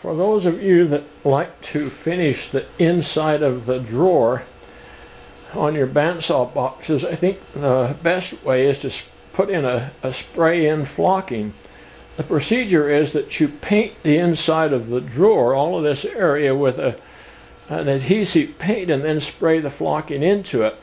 For those of you that like to finish the inside of the drawer on your bandsaw boxes, I think the best way is to put in a spray-in flocking. The procedure is that you paint the inside of the drawer, all of this area, with an adhesive paint and then spray the flocking into it.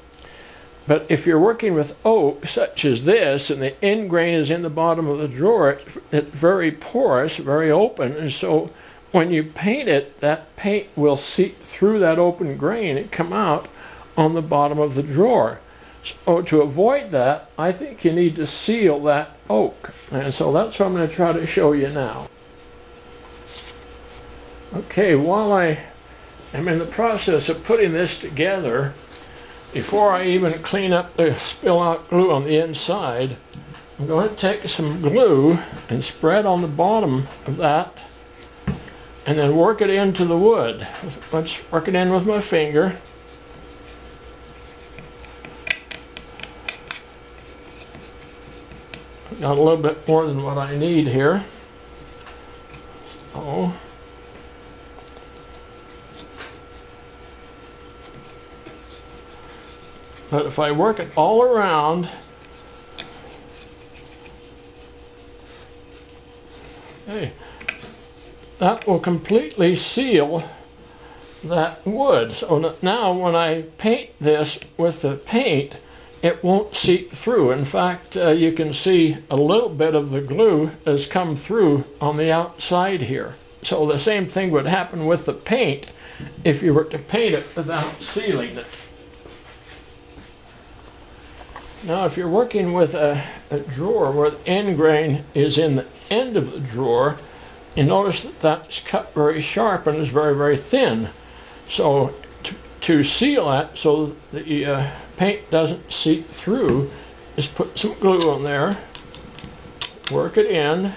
But if you're working with oak, such as this, and the end grain is in the bottom of the drawer, it's very porous, very open, and so when you paint it, that paint will seep through that open grain and come out on the bottom of the drawer. So to avoid that, I think you need to seal that oak. And so that's what I'm going to try to show you now. Okay, while I am in the process of putting this together, before I even clean up the spill-out glue on the inside, I'm going to take some glue and spread on the bottom of that and then work it into the wood. Let's work it in with my finger. Got a little bit more than what I need here. So, but if I work it all around, okay, that will completely seal that wood. So now when I paint this with the paint, it won't seep through. In fact, you can see a little bit of the glue has come through on the outside here. So the same thing would happen with the paint if you were to paint it without sealing it. Now, if you're working with a drawer where the end grain is in the end of the drawer, you notice that that's cut very sharp and is very, very thin. So to seal that so the paint doesn't seep through, just put some glue on there, work it in, and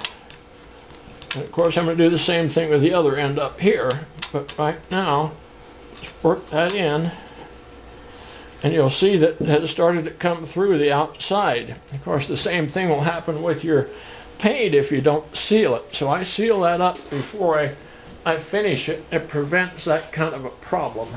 of course I'm going to do the same thing with the other end up here, but right now, just work that in, and you'll see that it has started to come through the outside. Of course, the same thing will happen with your paint if you don't seal it. So I seal that up before I finish it. It prevents that kind of a problem.